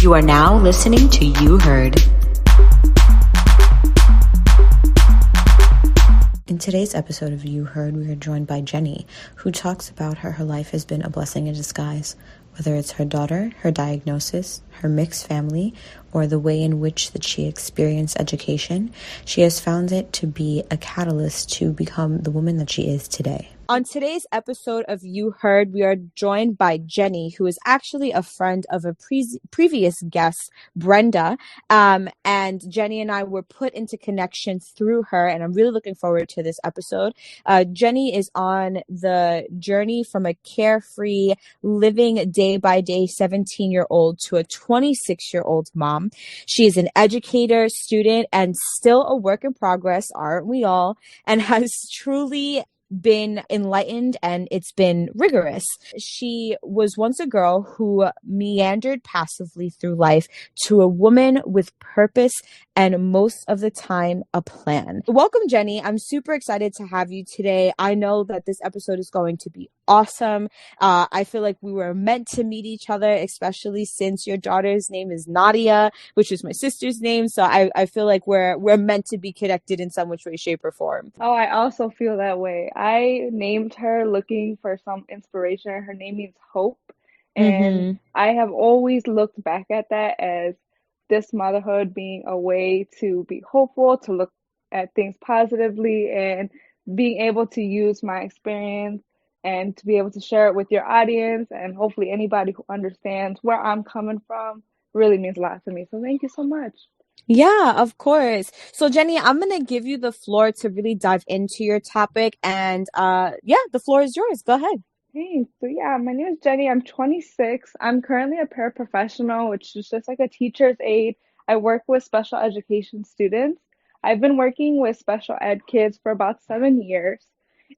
You are now listening to You Heard. In today's episode of You Heard, we are joined by Jenny, who talks about how her life has been a blessing in disguise. Whether it's her daughter, her diagnosis, her mixed family, or the way in which that she experienced education, she has found it to be a catalyst to become the woman that she is today. On today's episode of You Heard, we are joined by Jenny, who is actually a friend of a previous guest, Brenda. And Jenny and I were put into connection through her, and I'm really looking forward to this episode. Jenny is on the journey from a carefree, living day-by-day 17-year-old to a 26-year-old mom. She is an educator, student, and still a work in progress, aren't we all? And has truly been enlightened, and it's been rigorous. She was once a girl who meandered passively through life to a woman with purpose and most of the time a plan. Welcome, Jenny. I'm super excited to have you today. I know that this episode is going to be awesome. I feel like we were meant to meet each other, especially since your daughter's name is Nadia, which is my sister's name. So I feel like we're meant to be connected in some which way, shape, or form. Oh, I also feel that way. I named her looking for some inspiration. Her name means hope. And I have always looked back at that as this motherhood being a way to be hopeful, to look at things positively, and being able to use my experience and to be able to share it with your audience and hopefully anybody who understands where I'm coming from really means a lot to me. So thank you so much. Yeah, of course. So Jenny, I'm going to give you the floor to really dive into your topic, and yeah, the floor is yours. Go ahead. Hey, so yeah, my name is Jenny. I'm 26. I'm currently a paraprofessional, which is just like a teacher's aide. I work with special education students. I've been working with special ed kids for about 7 years,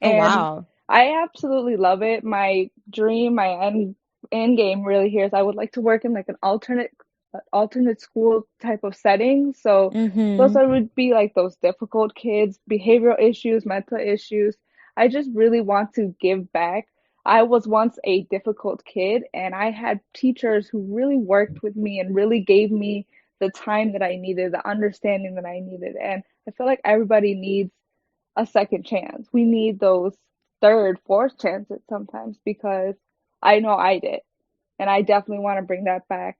Oh, and wow. I absolutely love it. My dream, my end game really here is I would like to work in like an alternate school type of setting. So those would be like those difficult kids, behavioral issues, mental issues. I just really want to give back. I was once a difficult kid, and I had teachers who really worked with me and really gave me the time that I needed, the understanding that I needed. And I feel like everybody needs a second chance. We need those third, fourth chances sometimes because I know I did. And I definitely want to bring that back.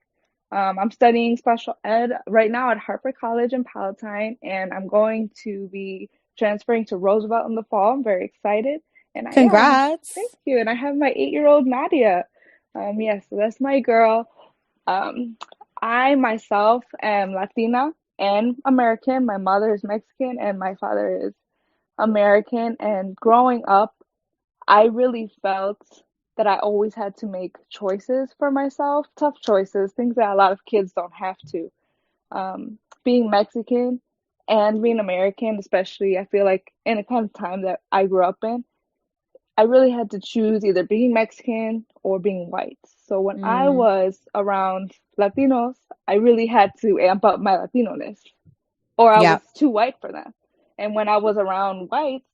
I'm studying special ed right now at Harper College in Palatine, and I'm going to be transferring to Roosevelt in the fall. I'm very excited. And yeah, thank Congrats. you. And I have my 8-year-old Nadia. Yes, so that's my girl. Um, I myself am Latina and American. My mother is Mexican and my father is American. And growing up, I really felt that I always had to make choices for myself, tough choices, things that a lot of kids don't have to. Being Mexican and being American, especially, I feel like in the kind of time that I grew up in, I really had to choose either being Mexican or being white. So when I Mm, was around Latinos, I really had to amp up my Latino-ness, or I yeah. was too white for them. And when I was around whites,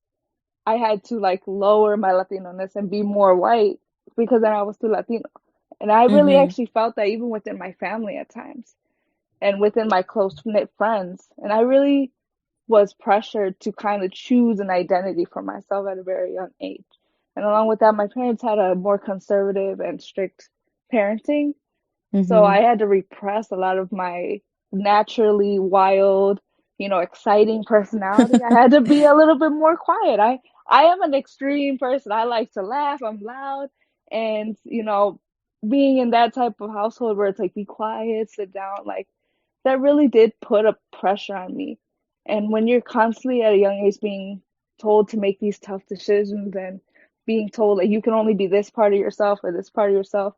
I had to like lower my Latino-ness and be more white because then I was too Latino. And I really Mm-hmm. actually felt that even within my family at times and within my close-knit friends. And I really was pressured to kind of choose an identity for myself at a very young age. And along with that, my parents had a more conservative and strict parenting. So Mm-hmm. I had to repress a lot of my naturally wild, exciting personality. I had to be a little bit more quiet. I am an extreme person. I like to laugh, I'm loud, and being in that type of household where it's like be quiet, sit down, like that really did put a pressure on me. And when you're constantly at a young age being told to make these tough decisions and being told that you can only be this part of yourself or this part of yourself,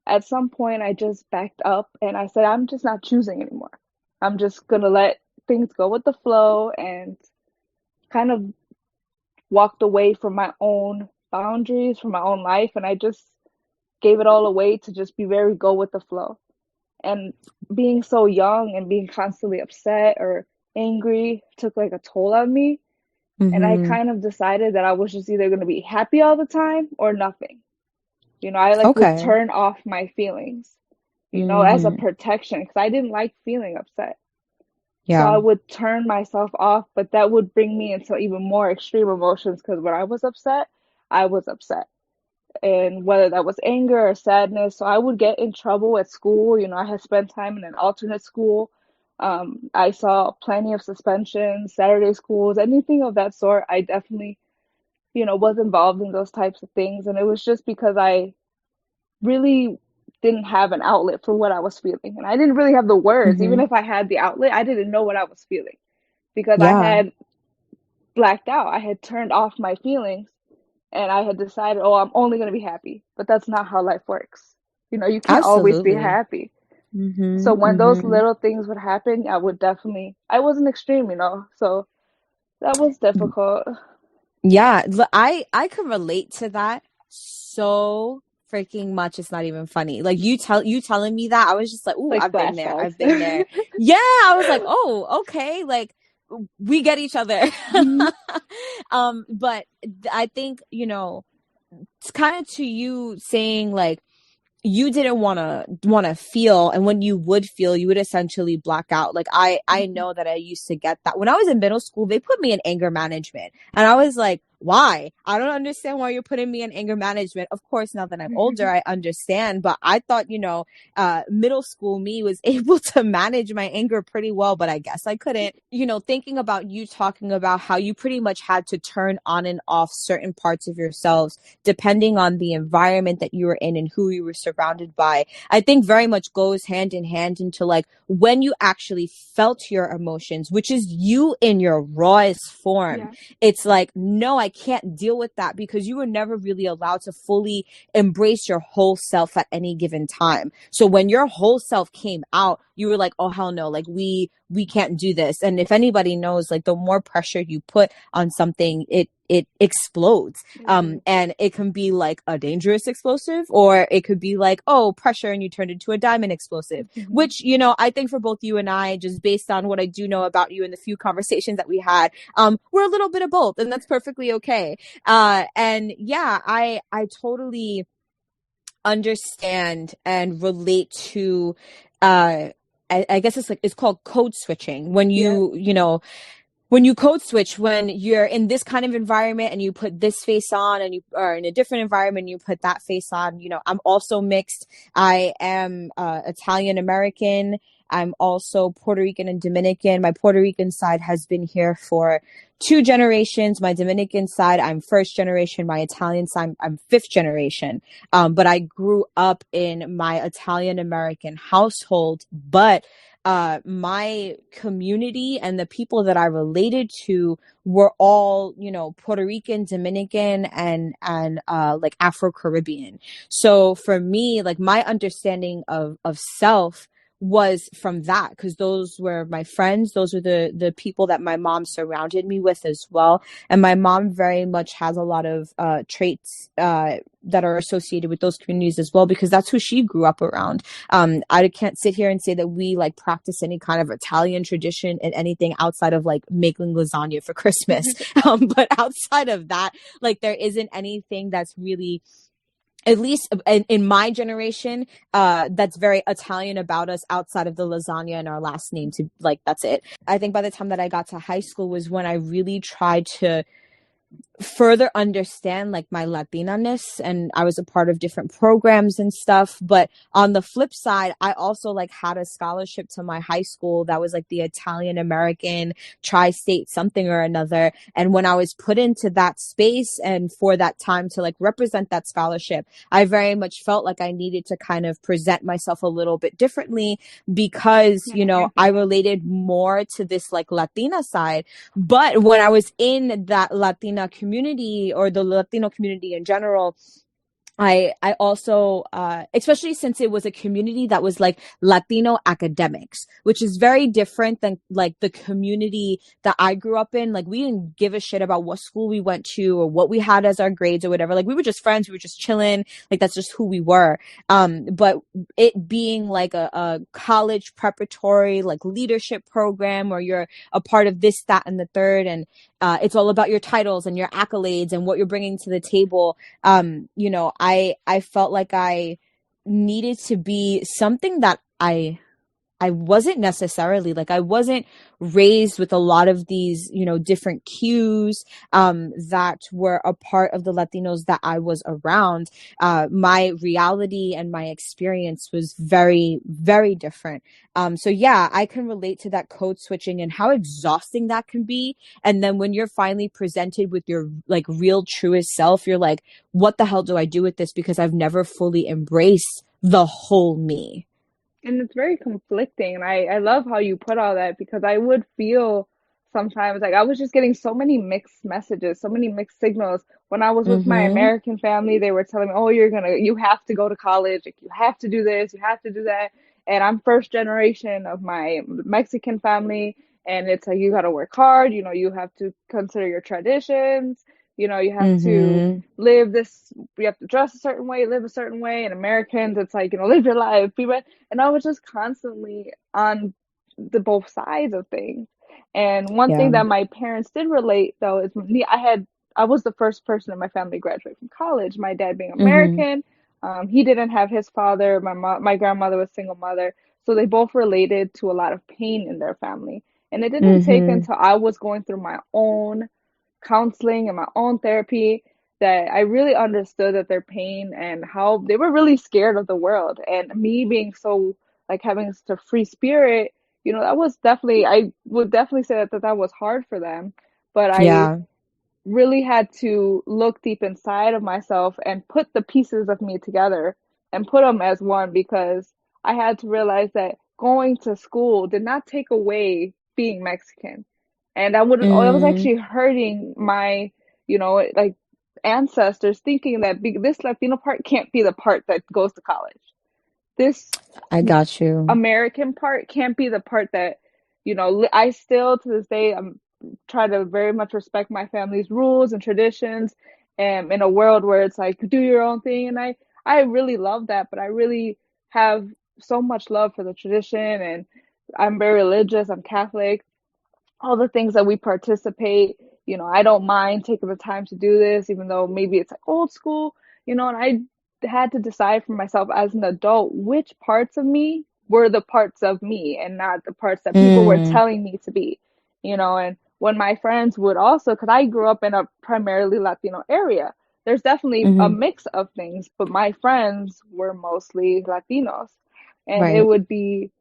at some point I just backed up and I said, I'm just not choosing anymore. I'm just gonna let things go with the flow and kind of walked away from my own boundaries, from my own life, and I just gave it all away to just be very go with the flow. And being so young and being constantly upset or angry took like a toll on me. And I Mm-hmm. kind of decided that I was just either going to be happy all the time or nothing. I like would Okay. turn off my feelings. as a Mm-hmm. protection because I didn't like feeling upset. So Yeah. I would turn myself off, but that would bring me into even more extreme emotions because when I was upset, I was upset. And whether that was anger or sadness, so I would get in trouble at school. I had spent time in an alternate school. I saw plenty of suspensions, Saturday schools, anything of that sort. I definitely, was involved in those types of things. And it was just because I really didn't have an outlet for what I was feeling. And I didn't really have the words. Even Mm-hmm. if I had the outlet, I didn't know what I was feeling because I Yeah. had blacked out. I had turned off my feelings and I had decided, oh, I'm only going to be happy. But that's not how life works. You can't always be Absolutely. happy. So Mm-hmm. when those Mm-hmm. little things would happen, I wasn't extreme. So that was difficult. Yeah, I can relate to that so freaking much. It's not even funny. Like you telling me that, I was just like, "Ooh, Like I've been there. flashbacks. I've been there." Yeah, I was like, "Oh, okay." Like we get each other. Hmm. But I think, it's kind of to you saying like you didn't want to feel, and when you would feel, you would essentially black out. Like I Hmm. know that I used to get that when I was in middle school. They put me in anger management, and I was like, why? I don't understand why you're putting me in anger management. Of course, now that I'm older, I understand, but I thought, middle school me was able to manage my anger pretty well, but I guess I couldn't. Thinking about you talking about how you pretty much had to turn on and off certain parts of yourselves depending on the environment that you were in and who you were surrounded by, I think very much goes hand in hand into like when you actually felt your emotions, which is you in your rawest form. Yeah. It's like, no, I can't deal with that because you were never really allowed to fully embrace your whole self at any given time. So when your whole self came out, you were like, oh hell no, like we can't do this. And if anybody knows, like the more pressure you put on something, it explodes. Hmm. And it can be like a dangerous explosive, or it could be like, oh, pressure and you turned into a diamond explosive, Hmm. which, I think for both you and I, just based on what I do know about you and the few conversations that we had, we're a little bit of both, and that's perfectly okay. And yeah, I totally understand and relate to, I guess it's called code switching when Yeah. when you code switch, when you're in this kind of environment and you put this face on, and you are in a different environment and you put that face on. I'm also mixed. I am Italian American. I'm also Puerto Rican and Dominican. My Puerto Rican side has been here for 2 generations. My Dominican side, I'm first generation. My Italian side, I'm fifth generation. But I grew up in my Italian American household, but my community and the people that I related to were all, Puerto Rican, Dominican, and like Afro Caribbean. So for me, like my understanding of self was from that, because those were my friends, those were the people that my mom surrounded me with as well. And my mom very much has a lot of traits that are associated with those communities as well, because that's who she grew up around. I can't sit here and say that we like practice any kind of Italian tradition and anything outside of like making lasagna for Christmas. But outside of that, like there isn't anything that's really, at least in my generation, that's very Italian about us outside of the lasagna and our last name. To like, that's it. I think by the time that I got to high school was when I really tried to further understand like my Latina-ness, and I was a part of different programs and stuff. But on the flip side, I also like had a scholarship to my high school that was like the Italian American tri-state something or another. And when I was put into that space and for that time to like represent that scholarship, I very much felt like I needed to kind of present myself a little bit differently because, I related more to this like Latina side. But when I was in that Latina community, or the Latino community in general, I also, especially since it was a community that was like Latino academics, which is very different than like the community that I grew up in. Like we didn't give a shit about what school we went to or what we had as our grades or whatever. Like we were just friends. We were just chilling. Like that's just who we were. But it being like a college preparatory, like leadership program where you're a part of this, that, and the third. And it's all about your titles and your accolades and what you're bringing to the table. I felt like I needed to be something that I wasn't necessarily like, I wasn't raised with a lot of these, different cues that were a part of the Latinos that I was around. My reality and my experience was very, very different. So yeah, I can relate to that code switching and how exhausting that can be. And then when you're finally presented with your like real truest self, you're like, what the hell do I do with this? Because I've never fully embraced the whole me. And it's very conflicting. And I love how you put all that because I would feel sometimes like I was just getting so many mixed messages, so many mixed signals. When I was with my Mm-hmm. American family, they were telling me, oh, you have to go to college, like, you have to do this, you have to do that. And I'm first generation of my Mexican family. And it's like, you got to work hard, you have to consider your traditions, you have to Mm-hmm. live this, you have to dress a certain way, live a certain way. And Americans, it's like, live your life, and I was just constantly on the both sides of things. And one thing Yeah. that my parents did relate though is me, I was the first person in my family to graduate from college. My dad being Mm-hmm. American, he didn't have his father. My grandmother was single mother, so they both related to a lot of pain in their family. And it didn't take Mm-hmm. until I was going through my own counseling and my own therapy that I really understood that their pain and how they were really scared of the world. And me being so like having such a free spirit, that was definitely, I would definitely say that was hard for them. But I Yeah. really had to look deep inside of myself and put the pieces of me together and put them as one because I had to realize that going to school did not take away being Mexican. And I was Mm, actually hurting my, like ancestors thinking that this Latino part can't be the part that goes to college. This I got you. American part can't be the part that, I still to this day try to very much respect my family's rules and traditions, in a world where it's like do your own thing. And I really love that, but I really have so much love for the tradition, and I'm very religious. I'm Catholic. All the things that we participate, I don't mind taking the time to do this, even though maybe it's like old school, and I had to decide for myself as an adult which parts of me were the parts of me and not the parts that people were Mm, telling me to be, and when my friends would also, because I grew up in a primarily Latino area, there's definitely a mm-hmm. mix of things, but my friends were mostly Latinos. And it Right. would be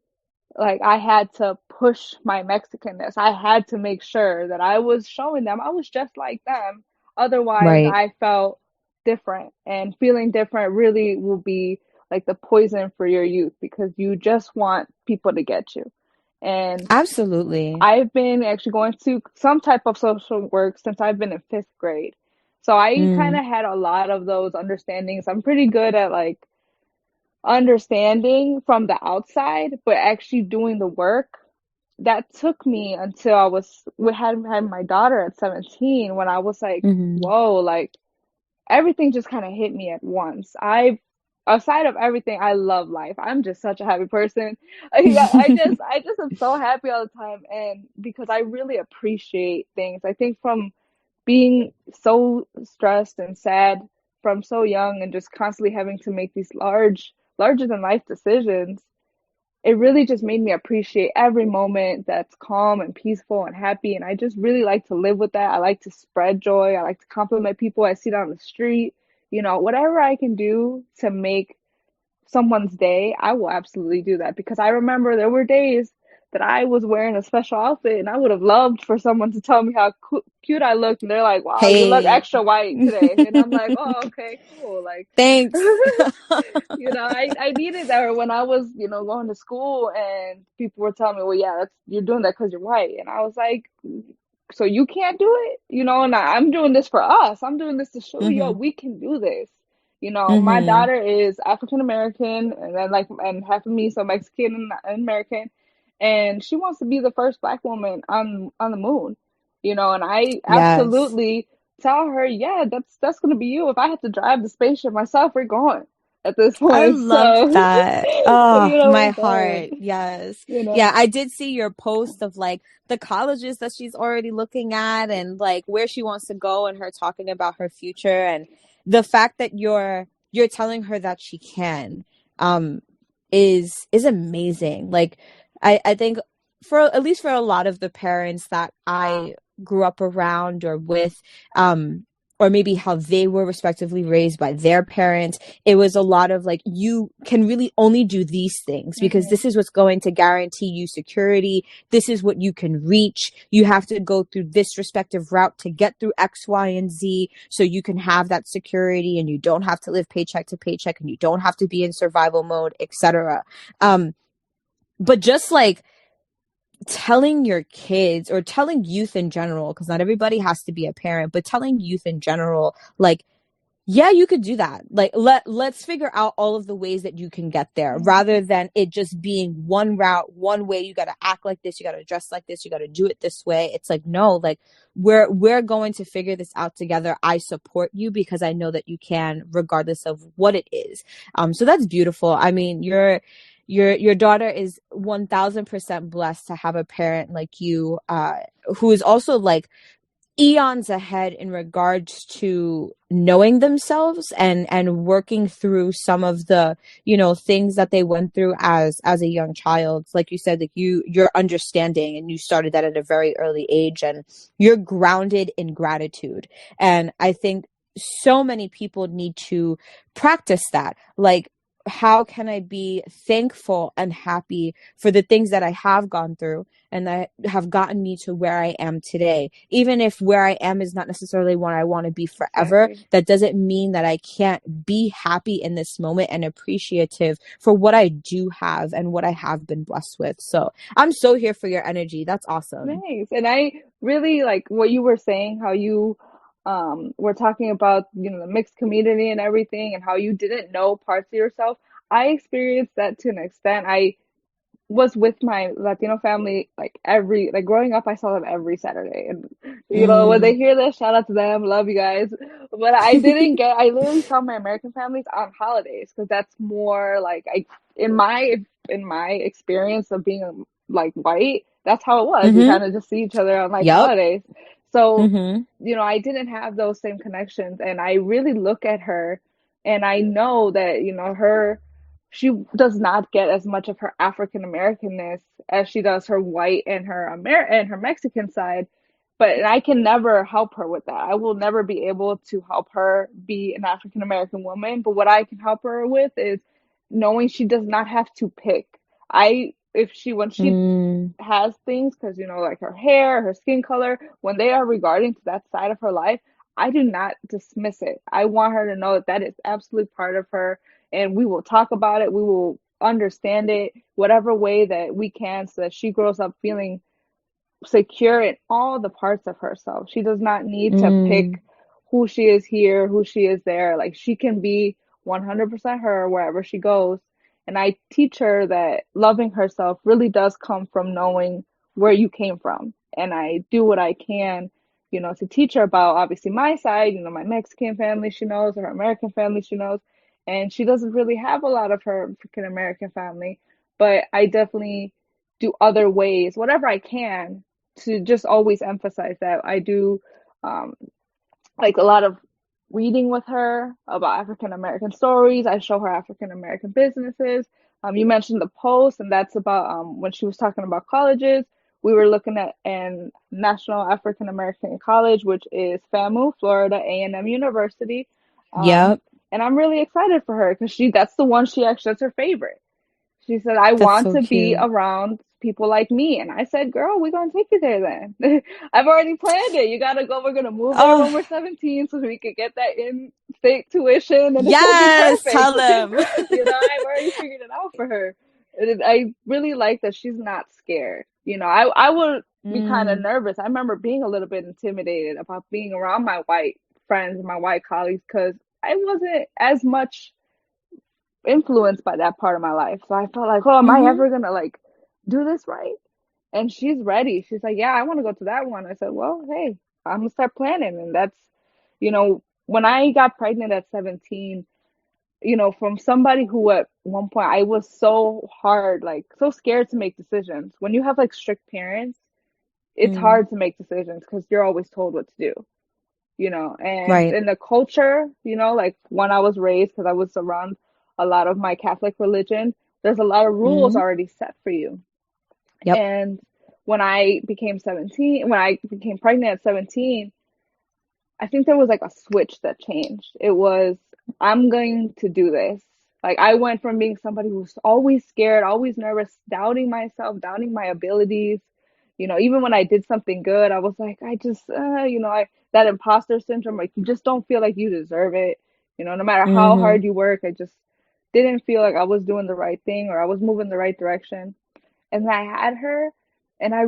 like I had to push my Mexicanness. I had to make sure that I was showing them I was just like them. Otherwise, Right. I felt different, and feeling different really will be like the poison for your youth because you just want people to get you. And Absolutely. I've been actually going to some type of social work since I've been in fifth grade. So I kind Mm, of had a lot of those understandings. I'm pretty good at like understanding from the outside, but actually doing the work, that took me until we had my daughter at 17 when I was like, mm-hmm. whoa, like everything just kind of hit me at once. Aside of everything, I love life. I'm just such a happy person. I just am so happy all the time, and because I really appreciate things. I think from being so stressed and sad from so young and just constantly having to make these larger than life decisions, it really just made me appreciate every moment that's calm and peaceful and happy. And I just really like to live with that. I like to spread joy. I like to compliment people I see down the street. Whatever I can do to make someone's day, I will absolutely do that because I remember there were days that I was wearing a special outfit and I would have loved for someone to tell me how cute I looked. And they're like, wow, you look Hey. extra white today. And I'm like, oh, okay, cool. Like, Thanks. I needed that. Or when I was, going to school and people were telling me, well, yeah, you're doing that because you're white. And I was like, so you can't do it, and I'm doing this for us. I'm doing this to show you, Mm-hmm. we can do this. My Mm-hmm. daughter is African American, and then and half of me, so Mexican and American, and she wants to be the first Black woman on the moon. And I Yes. absolutely tell her, yeah, that's gonna be you. If I have to drive the spaceship myself, we're going at this I point. love So, that. Oh, we're my going. heart. Yes. You Yeah, know. I did see your post of like the colleges that she's already looking at and like where she wants to go and her talking about her future and the fact that you're telling her that she can. is amazing. Like I think for at least for a lot of the parents that I grew up around or with, or maybe how they were respectively raised by their parents, it was a lot of like, you can really only do these things because Mm-hmm. this is what's going to guarantee you security. This is what you can reach. You have to go through this respective route to get through X, Y, and Z so you can have that security and you don't have to live paycheck to paycheck and you don't have to be in survival mode, etc. But just like telling your kids or telling youth in general, because not everybody has to be a parent, but telling youth in general, like, yeah, you could do that. Like, let's figure out all of the ways that you can get there rather than it just being one route, one way. You got to act like this. You got to dress like this. You got to do it this way. It's like, no, like we're going to figure this out together. I support you because I know that you can, regardless of what it is. So that's beautiful. I mean, your daughter is 1000% blessed to have a parent like you, who is also like eons ahead in regards to knowing themselves and working through some of the, you know, things that they went through as a young child. Like you said, like you're understanding and you started that at a very early age and you're grounded in gratitude. And I think so many people need to practice that. Like, how can I be thankful and happy for the things that I have gone through and that have gotten me to where I am today? Even if where I am is not necessarily what I want to be forever, Exactly. that doesn't mean that I can't be happy in this moment and appreciative for what I do have and what I have been blessed with. So I'm so here for your energy. That's awesome. Nice. And I really like what you were saying, how you were talking about, you know, the mixed community and everything and how you didn't know parts of yourself. I experienced that to an extent. I was with my Latino family like every like growing up I saw them every Saturday and you know when they Mm. hear this shout out to them, love you guys. But I literally saw my American families on holidays because that's more like I in my experience of being like white, that's how it was. We Mm-hmm. kind of just see each other on like Yep. holidays. So, Mm-hmm. you know, I didn't have those same connections and I really look at her and I know that, you know, she does not get as much of her African Americanness as she does her white and her Mexican side. But I can never help her with that. I will never be able to help her be an African American woman. But what I can help her with is knowing she does not have to pick. I if she when she Mm. has things because you know like her hair, her skin color, when they are regarding to that side of her life, I do not dismiss it. I want her to know that that is absolutely part of her and we will talk about it. We will understand it whatever way that we can so that she grows up feeling secure in all the parts of herself. She does not need to Mm. pick who she is here, who she is there. Like she can be 100% her wherever she goes. And I teach her that loving herself really does come from knowing where you came from. And I do what I can, you know, to teach her about obviously my side, you know, my Mexican family she knows, or her American family she knows. And she doesn't really have a lot of her African American family, but I definitely do other ways, whatever I can to just always emphasize that I do um, like a lot of reading with her about African American stories. I show her African American businesses. You mentioned the post, and that's about when she was talking about colleges. We were looking at an National African American College, which is FAMU, Florida A&M University. Um, Yep. and I'm really excited for her because that's the one that's her favorite. She said, I That's want so to be cute. around people like me. And I said, girl, we're going to take you there then. I've already planned it. You got to go. We're going to move there Oh, when we're 17 so we could get that in-state tuition and it's going to be yes, perfect. tell them. You know, I've already figured it out for her. And I really like that she's not scared. You know, I would be kind of Mm. nervous. I remember being a little bit intimidated about being around my white friends, my white colleagues, because I wasn't as much influenced by that part of my life. So I felt like, oh, am I Mm-hmm. ever gonna like do this right? And she's ready. She's like, yeah, I want to go to that one. I said, well, hey, I'm gonna start planning. And that's, you know, when I got pregnant at 17, you know, from somebody who at one point I was so hard, like so scared to make decisions. When you have like strict parents, it's Mm. hard to make decisions because you're always told what to do, you know. And Right. in the culture, you know, like when I was raised, because I was around a lot of my Catholic religion, there's a lot of rules Mm-hmm. already set for you. Yep. And when I became pregnant at 17, I think there was like a switch that changed. It was, I'm going to do this. Like I went from being somebody who was always scared, always nervous, doubting myself, doubting my abilities. Even when I did something good, I was like, I just, that imposter syndrome, like you just don't feel like you deserve it. No matter how Mm-hmm. hard you work, I just didn't feel like I was doing the right thing or I was moving the right direction. And I had her, and I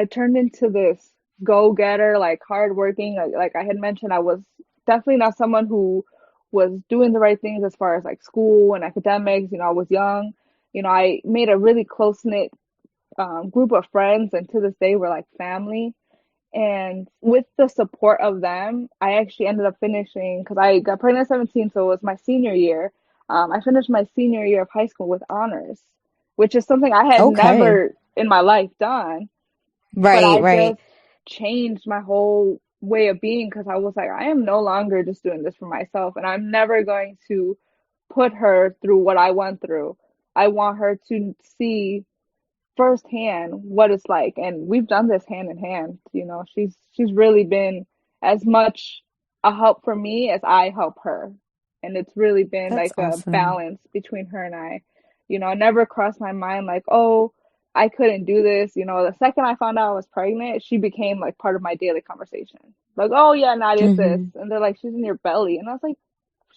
turned into this go-getter, like hardworking. Like I had mentioned, I was definitely not someone who was doing the right things as far as like school and academics. I was young. I made a really close-knit group of friends, and to this day, we're like family. And with the support of them, I actually ended up finishing because I got pregnant at 17, so it was my senior year. I finished my senior year of high school with honors, which is something I had Okay. never in my life done. But Right, I right. just changed my whole way of being because I was like, I am no longer just doing this for myself, and I'm never going to put her through what I went through. I want her to see firsthand what it's like, and we've done this hand in hand. She's really been as much a help for me as I help her, and it's really been That's like a awesome. balance between her and I. It never crossed my mind like, oh, I couldn't do this. The second I found out I was pregnant, she became like part of my daily conversation, like, oh yeah, Nadia's this, Mm-hmm. and they're like, she's in your belly, and I was like,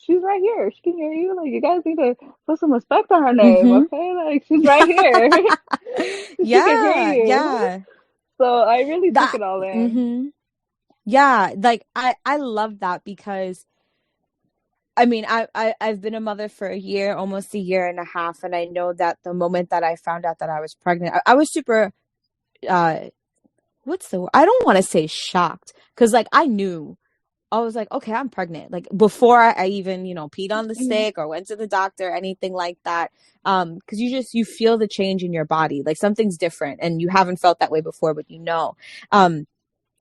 she's right here, she can hear you, like you guys need to put some respect on her name, Mm-hmm. okay, like she's right here. She can hear Yeah, you. yeah. So I really took That it all in. mm-hmm. Yeah, like I love that because I mean I've been a mother for a year, almost a year and a half, and I know that the moment that I found out that I was pregnant, I was super uh what's the word? I don't want to say shocked because like I knew. I was like, okay, I'm pregnant. Like before I even, peed on the Mhm. stick or went to the doctor, anything like that. Because you feel the change in your body, like something's different, and you haven't felt that way before, but Um,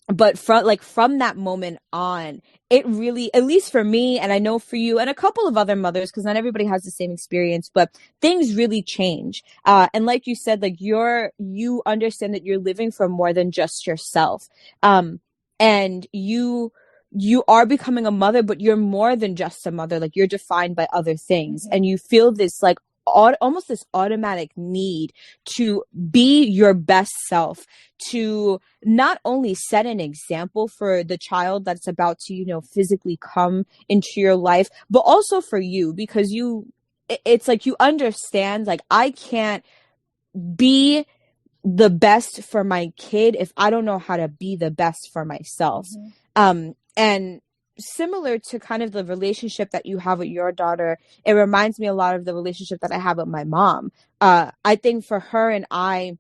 but from that moment on, it really, at least for me, and I know for you and a couple of other mothers, because not everybody has the same experience, but things really change. And like you said, like you understand that you're living for more than just yourself. And you are becoming a mother, but you're more than just a mother. Like you're defined by other things, Mhm. and you feel this like almost this automatic need to be your best self, to not only set an example for the child that's about to, physically come into your life, but also for you, because it's like you understand, like, I can't be the best for my kid if I don't know how to be the best for myself. Mhm. And similar to kind of the relationship that you have with your daughter, it reminds me a lot of the relationship that I have with my mom. I think for her and I,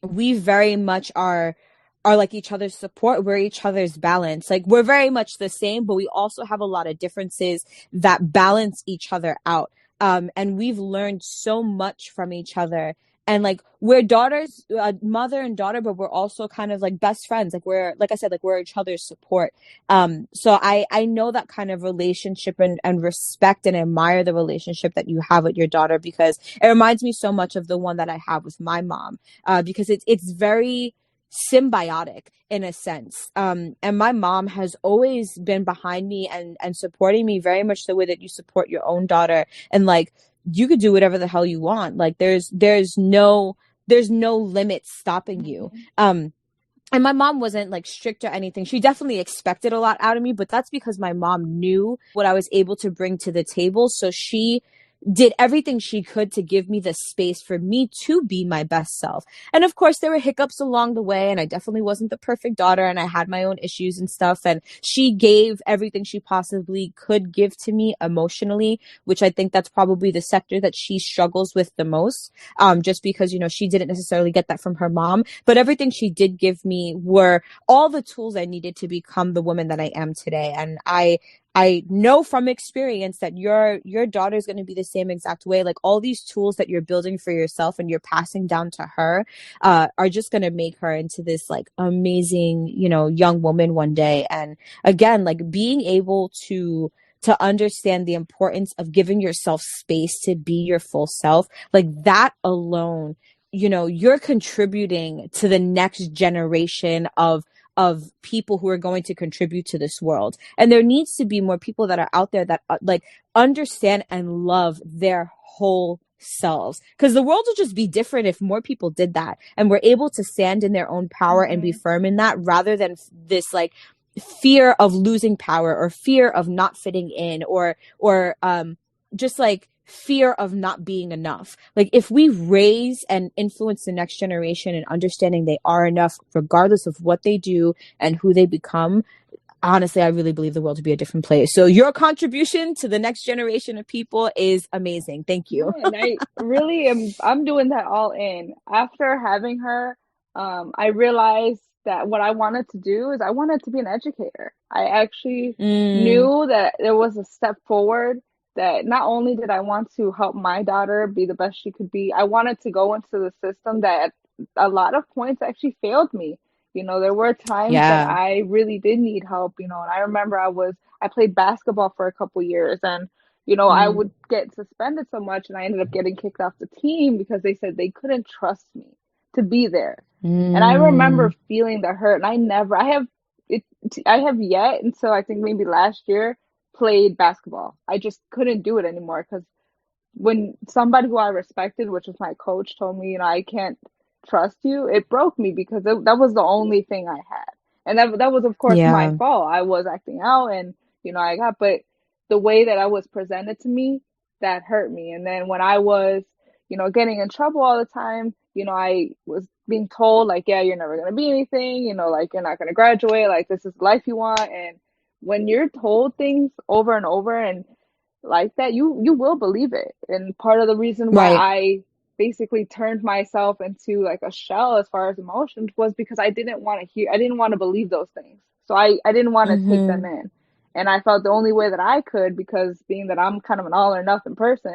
we very much are like each other's support. We're each other's balance. Like we're very much the same, but we also have a lot of differences that balance each other out. And we've learned so much from each other. And like we're daughters, mother and daughter, but we're also kind of like best friends. Like like I said, like we're each other's support. So I know that kind of relationship, and respect and admire the relationship that you have with your daughter, because it reminds me so much of the one that I have with my mom, because it's very symbiotic in a sense. And my mom has always been behind me and supporting me very much the way that you support your own daughter. And like you could do whatever the hell you want. Like there's no limit stopping you. Mhm. And my mom wasn't like strict or anything. She definitely expected a lot out of me, but that's because my mom knew what I was able to bring to the table. So she did everything she could to give me the space for me to be my best self. And of course, there were hiccups along the way, and I definitely wasn't the perfect daughter, and I had my own issues and stuff. And she gave everything she possibly could give to me emotionally, which I think that's probably the sector that she struggles with the most, just because, she didn't necessarily get that from her mom. But everything she did give me were all the tools I needed to become the woman that I am today. And I know from experience that your daughter is going to be the same exact way. Like all these tools that you're building for yourself and you're passing down to her, are just going to make her into this like amazing, young woman one day. And again, like being able to understand the importance of giving yourself space to be your full self, like that alone, you're contributing to the next generation of people who are going to contribute to this world. And there needs to be more people that are out there that like understand and love their whole selves, because the world will just be different if more people did that and were able to stand in their own power and be firm in that, rather than this like fear of losing power or fear of not fitting in or just like fear of not being enough. Like if we raise and influence the next generation and understanding they are enough regardless of what they do and who they become, honestly, I really believe the world to be a different place. So your contribution to the next generation of people is amazing. Thank you. Yeah, and I really am, I'm doing that all in. After having her, I realized that what I wanted to do is I wanted to be an educator. I actually Mm, knew that there was a step forward, that not only did I want to help my daughter be the best she could be, I wanted to go into the system that at a lot of points actually failed me. There were times that yeah. I really did need help, and I remember I played basketball for a couple years, and I Mm, would get suspended so much, and I ended up getting kicked off the team because they said they couldn't trust me to be there. And I remember mm, feeling the hurt, and it, I have yet until I think maybe last year played basketball. I just couldn't do it anymore because when somebody who I respected, which was my coach, told me, I can't trust you, it broke me because that was the only thing I had. And that was, of course, my yeah. fault. I was acting out and, but the way that I was presented to me, that hurt me. And then when I was, getting in trouble all the time, I was being told, like, yeah, you're never going to be anything, like, you're not going to graduate, like, this is the life you want. And when you're told things over and over and like that, you will believe it. And part of the reason why Right. I basically turned myself into like a shell as far as emotions was because I didn't want to believe those things. So I didn't want to take them Mm-hmm. in. And I felt the only way that I could, because being that I'm kind of an all or nothing person,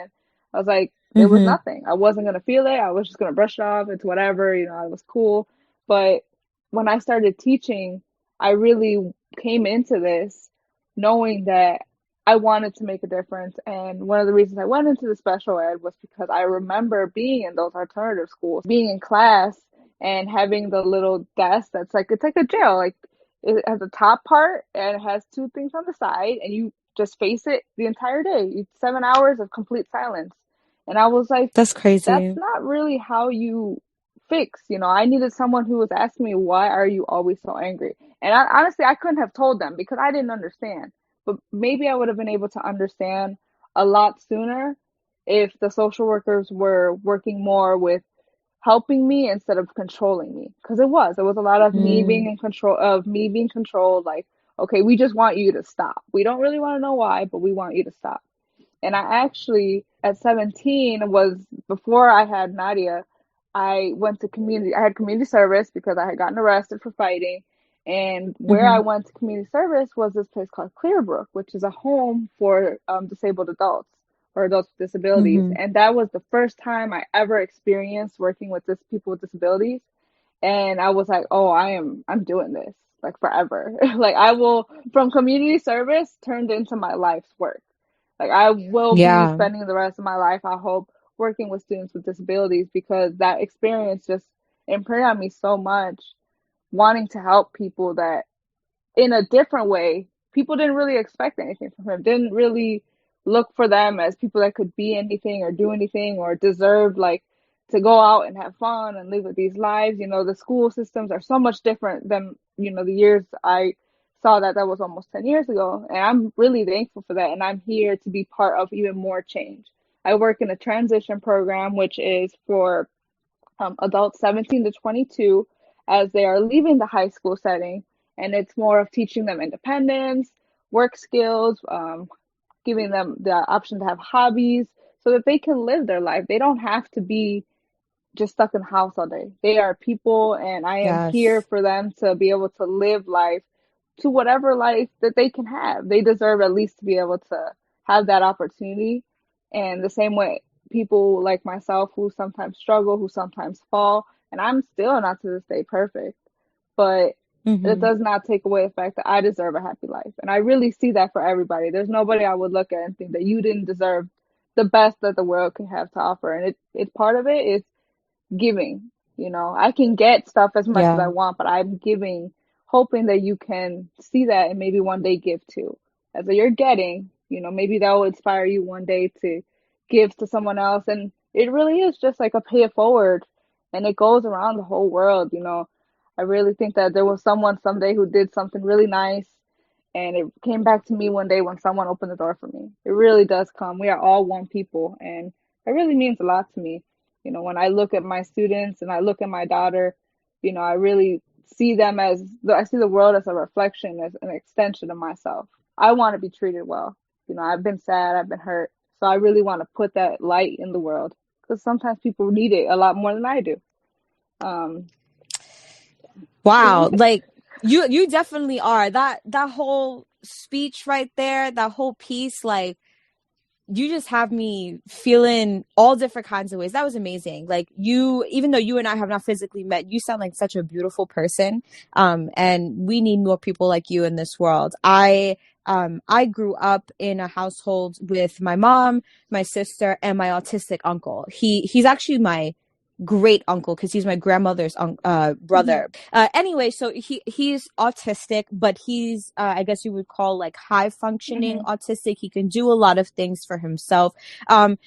I was like, it was Mm-hmm. nothing. I wasn't gonna feel it. I was just gonna brush it off. It's whatever, it was cool. But when I started teaching, I really came into this knowing that I wanted to make a difference. And one of the reasons I went into the special ed was because I remember being in those alternative schools, being in class and having the little desk that's like, it's like a jail. Like it has a top part and it has two things on the side, and you just face it the entire day. It's 7 hours of complete silence. And I was like, That's that's crazy. not really how you fix. I needed someone who was asking me, why are you always so angry? And honestly, I couldn't have told them because I didn't understand. But maybe I would have been able to understand a lot sooner if the social workers were working more with helping me instead of controlling me. Because it was a lot of me being Mm, in control, of me being controlled. Like, okay, we just want you to stop. We don't really want to know why, but we want you to stop. And I actually, at 17, was before I had Nadia, I had community service because I had gotten arrested for fighting. And where I mm-hmm. went to community service was this place called Clearbrook, which is a home for disabled adults or adults with disabilities. Mm-hmm. And that was the first time I ever experienced working with this people with disabilities. And I was like, oh, I'm doing this like forever. Like I will, from community service turned into my life's work. Like I will be Yeah. spending the rest of my life, I hope, working with students with disabilities because that experience just imprinted on me so much, wanting to help people that in a different way, people didn't really expect anything from him, didn't really look for them as people that could be anything or do anything or deserve like to go out and have fun and live with these lives. The school systems are so much different than, the years I saw that was almost 10 years ago. And I'm really thankful for that. And I'm here to be part of even more change. I work in a transition program, which is for adults 17 to 22 as they are leaving the high school setting. And it's more of teaching them independence, work skills, giving them the option to have hobbies so that they can live their life. They don't have to be just stuck in the house all day. They are people, and I am here Yes. for them to be able to live life to whatever life that they can have. They deserve at least to be able to have that opportunity. And the same way, people like myself who sometimes struggle, who sometimes fall, and I'm still not to this day perfect, but It Mm-hmm. does not take away the fact that I deserve a happy life. And I really see that for everybody. There's nobody I would look at and think that you didn't deserve the best that the world can have to offer. And it's part of it is giving. You know, I can get stuff as much as I Yeah. want, but I'm giving, hoping that you can see that and maybe one day give too. As you're getting, you know, maybe that will inspire you one day to give to someone else. And it really is just like a pay it forward, and it goes around the whole world. You know, I really think that there was someone someday who did something really nice, and it came back to me one day when someone opened the door for me. It really does come. We are all one people, and it really means a lot to me. You know, when I look at my students and I look at my daughter, you know, I really see them as I see the world as a reflection, as an extension of myself. I want to be treated well. You know, I've been sad, I've been hurt, so I really want to put that light in the world because sometimes people need it a lot more than I do. Um, Wow. Like you definitely are. That whole speech right there, that whole piece, like you just have me feeling all different kinds of ways. That was amazing. Like you, even though you and I have not physically met, you sound like such a beautiful person. And we need more people like you in this world. I grew up in a household with my mom, my sister, and my autistic uncle. He's actually my great uncle because he's my grandmother's mhm, brother. Anyway, so he's autistic, but he's I guess you would call like high functioning mhm, autistic. He can do a lot of things for himself.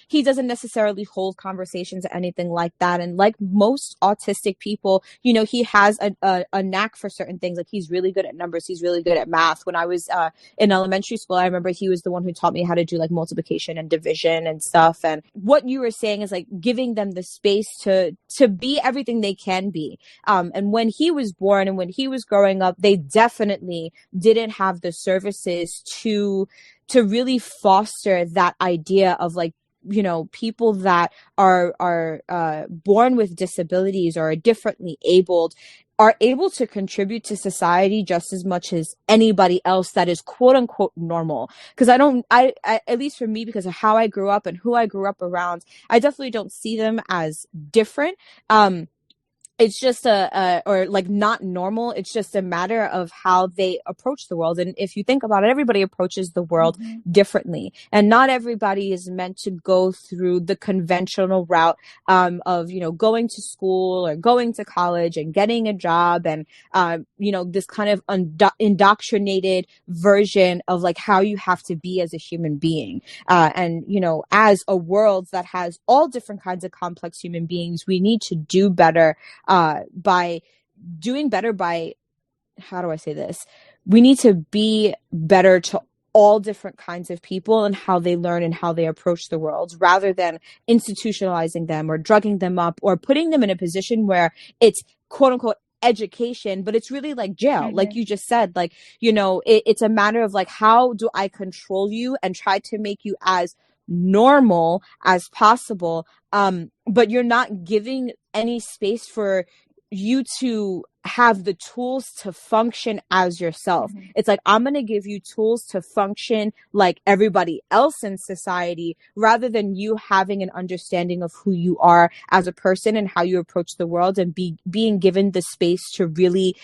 He doesn't necessarily hold conversations or anything like that. And like most autistic people, you know, he has a knack for certain things. Like he's really good at numbers. He's really good at math. When I was in elementary school, I remember he was the one who taught me how to do like multiplication and division and stuff. And what you were saying is like giving them the space to be everything they can be. And when he was born and when he was growing up, they definitely didn't have the services to really foster that idea of like, you know, people that are born with disabilities or are differently abled are able to contribute to society just as much as anybody else that is quote unquote normal. Because I at least for me, because of how I grew up and who I grew up around, I definitely don't see them as different. It's just or like not normal. It's just a matter of how they approach the world. And if you think about it, everybody approaches the world mhm, differently, and not everybody is meant to go through the conventional route of, you know, going to school or going to college and getting a job and you know, this kind of indoctrinated version of like how you have to be as a human being. And you know, as a world that has all different kinds of complex human beings, we need to do better by doing better by, how do I say this? We need to be better to all different kinds of people and how they learn and how they approach the world, rather than institutionalizing them or drugging them up or putting them in a position where it's quote unquote education, but it's really like jail. Like mhm, you just said, like, you know, it's a matter of like, how do I control you and try to make you as normal as possible? But you're not giving any space for you to have the tools to function as yourself. mhm, It's like, I'm going to give you tools to function like everybody else in society, rather than you having an understanding of who you are as a person and how you approach the world, and being given the space to really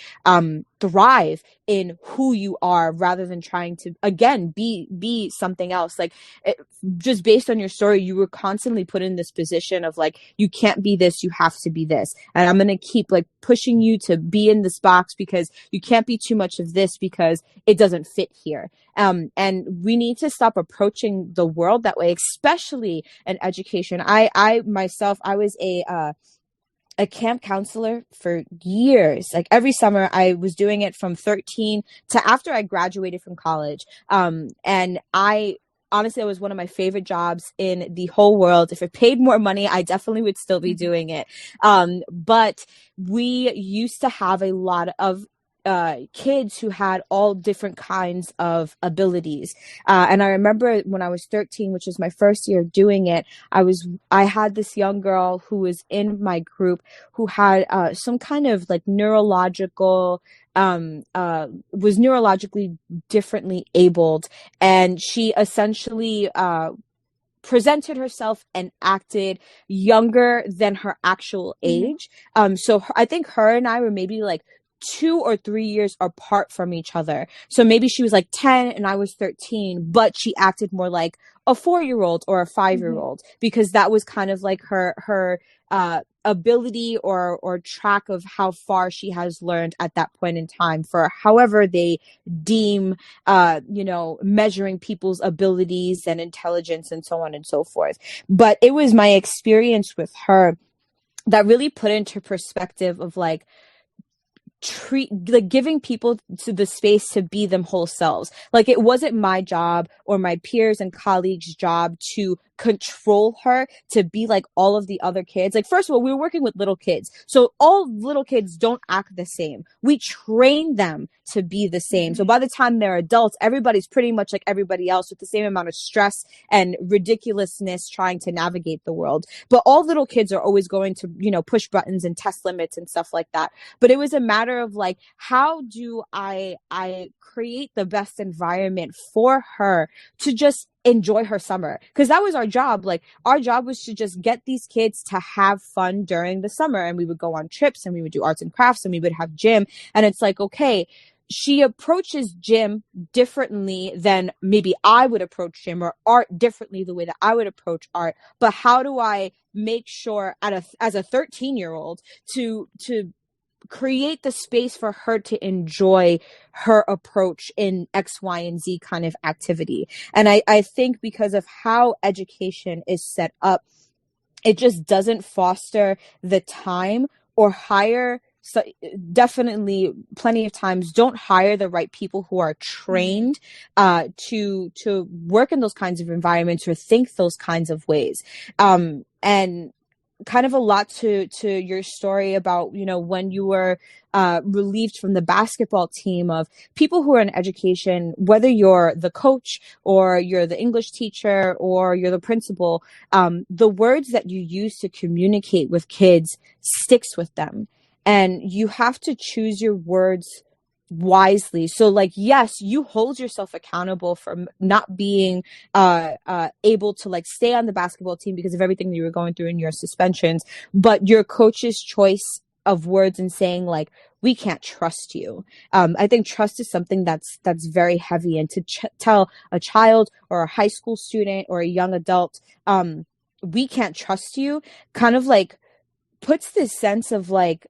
thrive in who you are, rather than trying to again be something else. Like just based on your story, you were constantly put in this position of like, you can't be this, you have to be this, and I'm going to keep like pushing you to be in this box because you can't be too much of this because it doesn't fit here. And we need to stop approaching the world that way, especially in education. I myself, I was a camp counselor for years. Like every summer, I was doing it from 13 to after I graduated from college. And I honestly, it was one of my favorite jobs in the whole world. If it paid more money, I definitely would still be mhm, doing it. But we used to have a lot of kids who had all different kinds of abilities. And I remember when I was 13, which was my first year doing it, I had this young girl who was in my group who had some kind of like neurological was neurologically differently abled, and she essentially presented herself and acted younger than her actual mhm, age. So I think her and I were maybe like 2 or 3 years apart from each other. So maybe she was like 10 and I was 13, but she acted more like a 4-year-old or a 5-year Hmm. old because that was kind of like her ability or track of how far she has learned at that point in time for however they deem measuring people's abilities and intelligence and so on and so forth. But it was my experience with her that really put into perspective of like giving people to the space to be them whole selves. Like it wasn't my job or my peers and colleagues' job to control her to be like all of the other kids. Like first of all, we were working with little kids, so all little kids don't act the same. We train them to be the same, so Hmm. by the time they're adults, everybody's pretty much like everybody else with the same amount of stress and ridiculousness trying to navigate the world. But all little kids are always going to push buttons and test limits and stuff like that. But it was a matter of like, how do I create the best environment for her to just enjoy her summer, because that was our job. Like our job was to just get these kids to have fun during the summer, and we would go on trips and we would do arts and crafts and we would have gym. And it's like, okay, she approaches gym differently than maybe I would approach gym, or art differently the way that I would approach art. But how do I make sure as a 13-year-old to create the space for her to enjoy her approach in X, Y, and Z kind of activity? And I think because of how education is set up, it just doesn't foster the time or hire. So definitely plenty of times don't hire the right people who are Hmm. trained to work in those kinds of environments or think those kinds of ways. And kind of a lot to your story about when you were relieved from the basketball team, of people who are in education, whether you're the coach or you're the English teacher or you're the principal, the words that you use to communicate with kids sticks with them, and you have to choose your words wisely. So like, yes, you hold yourself accountable for not being able to like stay on the basketball team because of everything that you were going through in your suspensions, but your coach's choice of words and saying like, we can't trust you. I think trust is something that's very heavy, and to tell a child or a high school student or a young adult, we can't trust you, kind of like puts this sense of like,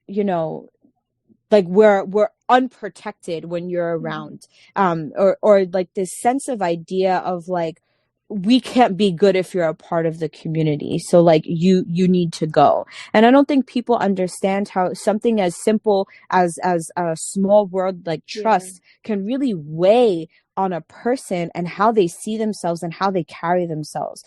like we're unprotected when you're Hmm. around, or like this sense of idea of like, we can't be good if you're a part of the community, so like you need to go. And I don't think people understand how something as simple as a small word like Yeah. trust can really weigh on a person and how they see themselves and how they carry themselves.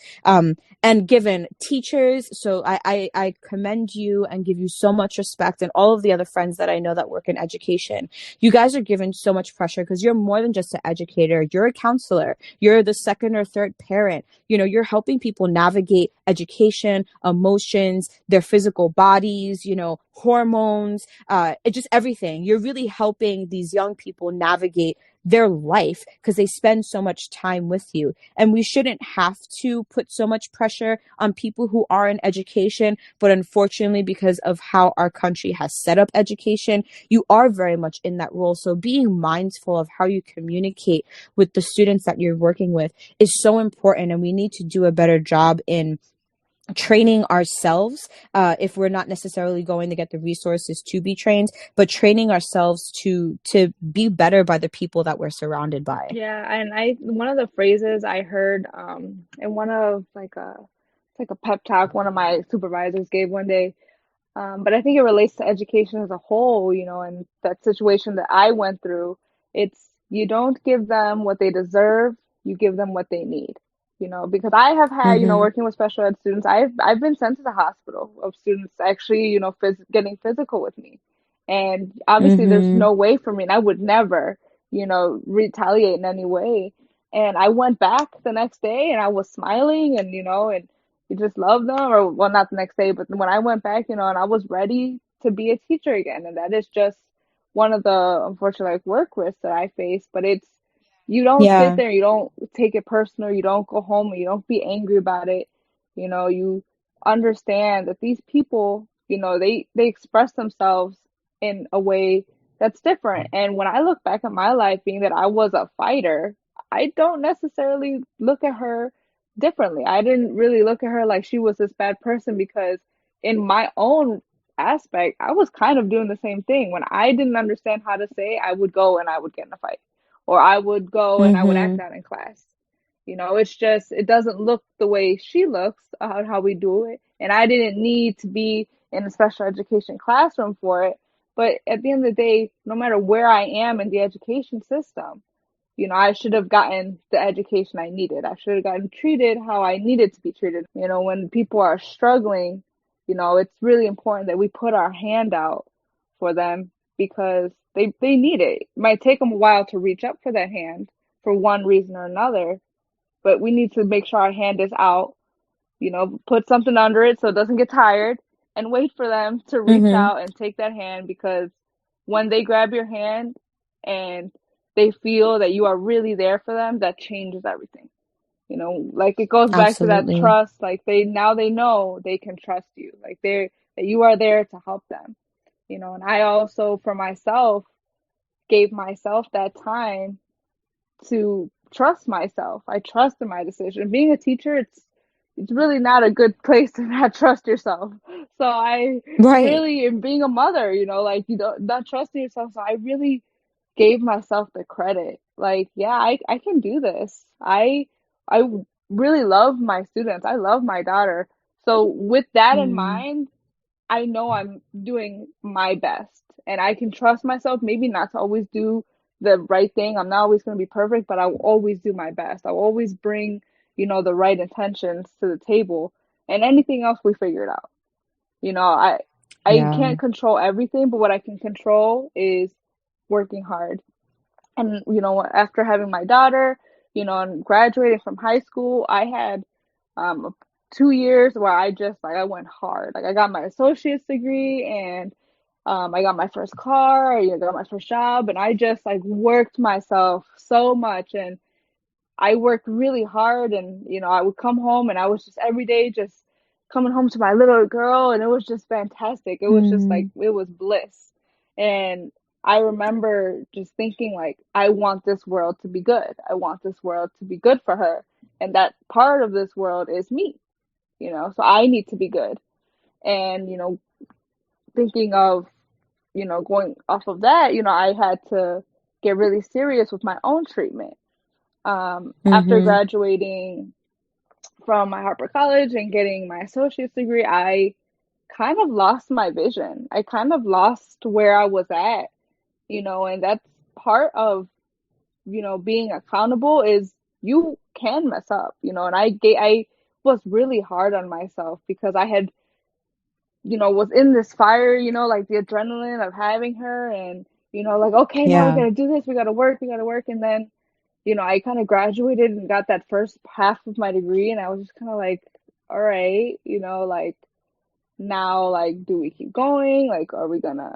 And given teachers, so I commend you and give you so much respect, and all of the other friends that I know that work in education. You guys are given so much pressure because you're more than just an educator. You're a counselor. You're the second or third parent. You're helping people navigate education, emotions, their physical bodies, hormones, just everything. You're really helping these young people navigate their life because they spend so much time with you. And we shouldn't have to put so much pressure on people who are in education. But unfortunately, because of how our country has set up education, you are very much in that role. So being mindful of how you communicate with the students that you're working with is so important. And we need to do a better job in training ourselves, if we're not necessarily going to get the resources to be trained, but training ourselves to be better by the people that we're surrounded by. Yeah, and I one of the phrases I heard in one of like a it's like a pep talk one of my supervisors gave one day. But I think it relates to education as a whole, and that situation that I went through. It's you don't give them what they deserve, you give them what they need. Because I have had, Mm-hmm. working with special ed students, I've been sent to the hospital of students actually, getting physical with me. And obviously there's Mm-hmm. no way for me, and I would never, retaliate in any way. And I went back the next day and I was smiling and, and you just love them, or well, not the next day, but when I went back, and I was ready to be a teacher again. And that is just one of the unfortunate like work risks that I face. But it's you don't sit Yeah. there, you don't take it personal, you don't go home and you don't be angry about it. You understand that these people, they express themselves in a way That's different. And when I look back at my life, being that I was a fighter, I don't necessarily look at her differently. I didn't really look at her like she was this bad person because in my own aspect, I was kind of doing the same thing. When I didn't understand how to say, I would go and I would get in a fight, or I would go and I would act Mm-hmm. out in class. It's just, it doesn't look the way she looks, how we do it. And I didn't need to be in a special education classroom for it. But at the end of the day, no matter where I am in the education system, I should have gotten the education I needed. I should have gotten treated how I needed to be treated. When people are struggling, it's really important that we put our hand out for them because they need it. It might take them a while to reach up for that hand for one reason or another, but we need to make sure our hand is out, put something under it so it doesn't get tired and wait for them to reach Mm-hmm. out and take that hand because when they grab your hand and they feel that you are really there for them, that changes everything. Like it goes back to that Absolutely. trust. Like they know they can trust you. Like that you are there to help them. And I also for myself gave myself that time to trust myself. I trusted my decision. Being a teacher, it's really not a good place to not trust yourself. So I Right. really, and being a mother, like you don't not trusting yourself. So I really gave myself the credit. Like, yeah, I can do this. I really love my students. I love my daughter. So with that in Mm. mind, I know I'm doing my best and I can trust myself, maybe not to always do the right thing. I'm not always going to be perfect, but I will always do my best. I'll always bring, the right intentions to the table and anything else we figure it out. You know, I I Yeah. can't control everything, but what I can control is working hard. And after having my daughter, and graduating from high school, I had 2 years where I just like I went hard. Like I got my associate's degree and I got my first car, I got my first job, and I just like worked myself so much and I worked really hard and I would come home and I was just every day just coming home to my little girl and it was just fantastic. It was just like Mm. it was bliss. And I remember just thinking like I want this world to be good. I want this world to be good for her. And that part of this world is me, so I need to be good. And thinking of going off of that, I had to get really serious with my own treatment. After Mm-hmm. graduating from my Harper College and getting my associate's degree, I kind of lost my vision. I kind of lost where I was at, and that's part of, being accountable is you can mess up, and I was really hard on myself because I had, was in this fire, like the adrenaline of having her and, like, okay, now we Yeah. got to do this, we got to work, we got to work. And then I kind of graduated and got that first half of my degree, and I was just kind of like, all right, like now, like, do we keep going? Like, are we gonna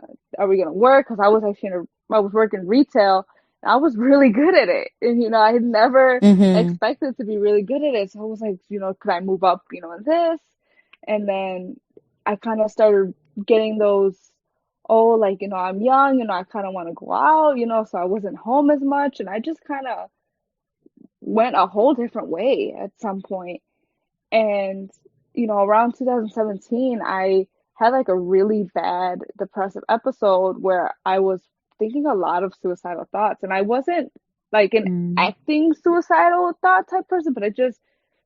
work? Because I was actually I was working retail, and I was really good at it, and I had never Mm-hmm. expected to be really good at it. So I was like, could I move up, in this? And then I kind of started getting those. Oh, like, I'm young, I kind of want to go out, so I wasn't home as much. And I just kind of went a whole different way at some point. And, around 2017, I had like a really bad depressive episode where I was thinking a lot of suicidal thoughts. And I wasn't like an Mm. acting suicidal thought type person, but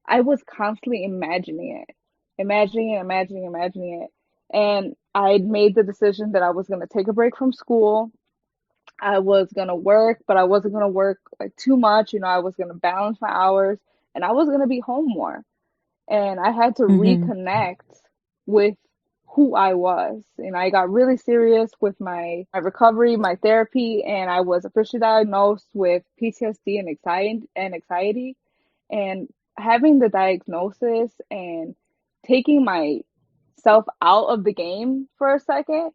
I was constantly imagining it, imagining it. And I had made the decision that I was going to take a break from school. I was gonna work, but I wasn't gonna work like too much. I was gonna balance my hours and I was gonna be home more. And I had to Mm-hmm. reconnect with who I was. And I got really serious with my recovery, my therapy, and I was officially diagnosed with PTSD and anxiety. And having the diagnosis and taking myself out of the game for a second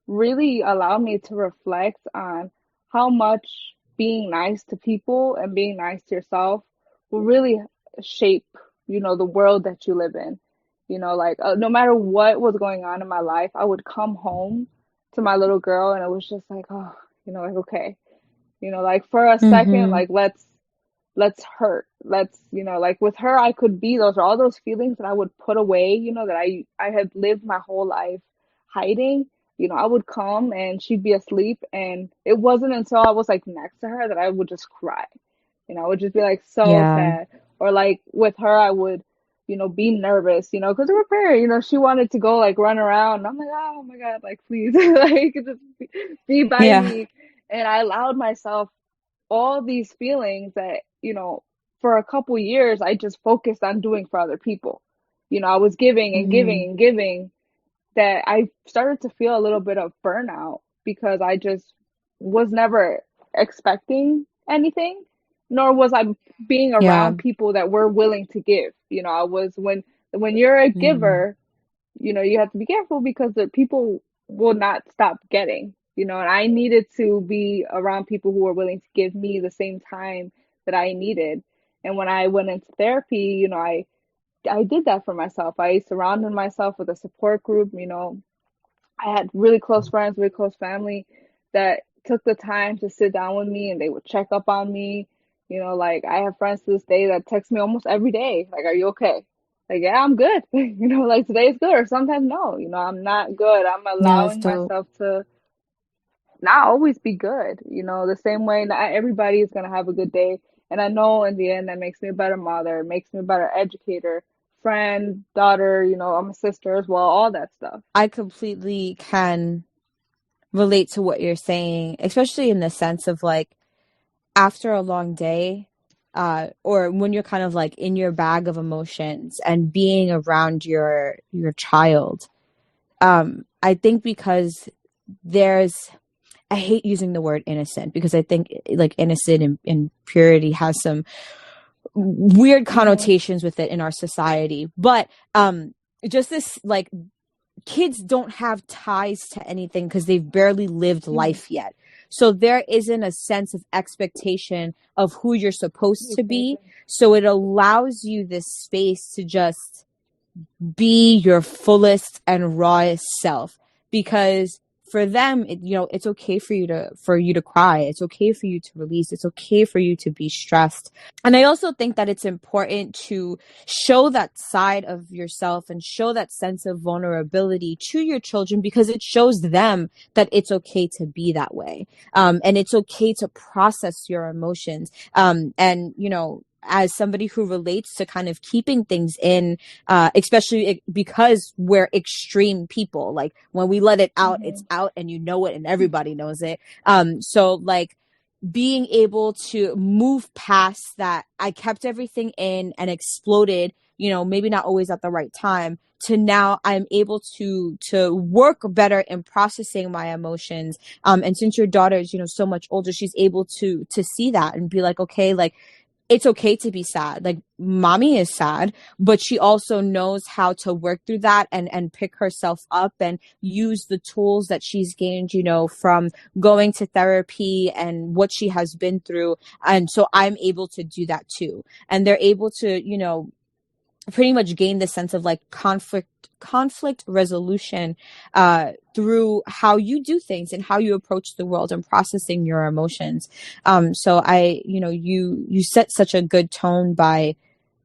really allowed me to reflect on how much being nice to people and being nice to yourself will really shape, the world that you live in. Like no matter what was going on in my life, I would come home to my little girl, and it was just like, oh, like, okay, like for a second, Mm-hmm. like let's hurt. Let's, like with her, I could be those, all those feelings that I would put away, that I had lived my whole life hiding. I would come and she'd be asleep, and it wasn't until I was like next to her that I would just cry. I would just be like so Yeah. sad. Or like with her, I would, be nervous, because we were paired, she wanted to go like run around. And I'm like, oh my God, like please, like just be by Yeah. me. And I allowed myself all these feelings that, for a couple years, I just focused on doing for other people. I was giving and giving Mm-hmm. and giving, that I started to feel a little bit of burnout because I just was never expecting anything, nor was I being Yeah. around people that were willing to give. I was, when you're a Mm. giver, you have to be careful because the people will not stop getting, and I needed to be around people who were willing to give me the same time that I needed. And when I went into therapy, I did that for myself. I surrounded myself with a support group. I had really close friends, really close family that took the time to sit down with me, and they would check up on me. Like I have friends to this day that text me almost every day, like, "Are you okay?" Like, "Yeah, I'm good." Like today's good, or sometimes no. I'm not good. I'm No, it's allowing dope. myself to not always be good. The same way not everybody is gonna have a good day. And I know in the end that makes me a better mother, makes me a better educator, friend, daughter, I'm a sister as well, all that stuff. I completely can relate to what you're saying, especially in the sense of like after a long day, or when you're kind of like in your bag of emotions and being around your child. I think because there's I hate using the word innocent because I think like innocent and purity has some weird Hmm. connotations with it in our society. But just this like kids don't have ties to anything because they've barely lived Hmm. life yet. So there isn't a sense of expectation of who you're supposed to be. Exactly. So it allows you this space to just be your fullest and rawest self, because for them it's okay for you to cry, it's okay for you to release, it's okay for you to be stressed. And I also think that it's important to show that side of yourself and show that sense of vulnerability to your children, because it shows them that it's okay to be that way, and it's okay to process your emotions, and as somebody who relates to kind of keeping things in, especially because we're extreme people. Like when we let it out, Hmm. it's out, and it, and everybody knows it. So like being able to move past that, I kept everything in and exploded. Maybe not always at the right time. To now, I'm able to work better in processing my emotions. And since your daughter is so much older, she's able to see that and be like, okay, like it's okay to be sad. Like mommy is sad, but she also knows how to work through that and pick herself up and use the tools that she's gained, from going to therapy and what she has been through. And so I'm able to do that too. And they're able to, pretty much gain this sense of like conflict resolution, through how you do things and how you approach the world and processing your emotions. So you set such a good tone by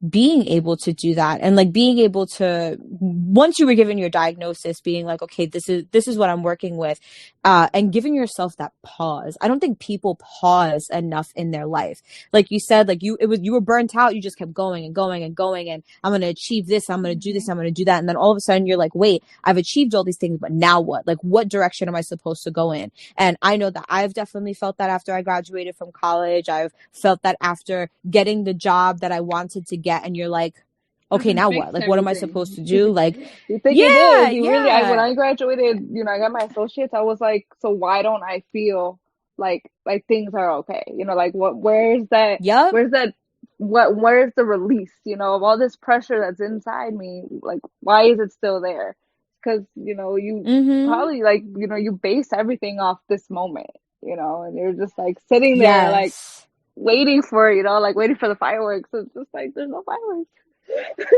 being able to do that, and like being able to, once you were given your diagnosis, being like, okay, this is what I'm working with, and giving yourself that pause. I don't think people pause enough in their life. Like you said, like you were burnt out, you just kept going and going and going, and I'm going to achieve this, I'm going to do this, Hmm. I'm going to do that, and then all of a sudden you're like, wait, I've achieved all these things, but now what? Like what direction am I supposed to go in? And I know that I've definitely felt that after I graduated from college. I've felt that after getting the job that I wanted to get, and you're like, okay, now Fix what? Like, what am I supposed everything. to do? Like, You think it yeah, is. You really, when yeah, I graduated, I got my associates, I was like, so why don't I feel like things are okay? Like yep, where's that, where's the release, of all this pressure that's inside me? Like, why is it still there? Because, you mm-hmm, probably like, you base everything off this moment, and you're just like sitting there like yes. waiting for, like waiting for the fireworks. It's just like there's no fireworks.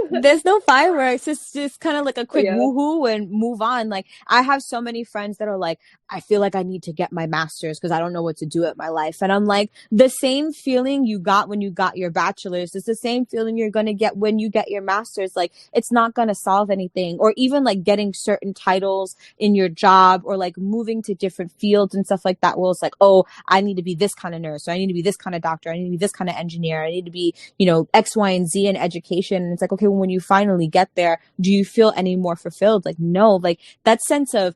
There's no fireworks. It's just kind of like a But quick yeah. woohoo and move on. Like I have so many friends that are like, I feel like I need to get my master's because I don't know what to do with my life. And I'm like, the same feeling you got when you got your bachelor's is the same feeling you're going to get when you get your master's. Like it's not going to solve anything. Or even like getting certain titles in your job or like moving to different fields and stuff like that. Well, it's like, oh, I need to be this kind of nurse, or I need to be this kind of doctor, I need to be this kind of engineer, I need to be, X, Y, and Z in education. And it's like, okay, well, when you finally get there, do you feel any more fulfilled? Like, no, like that sense of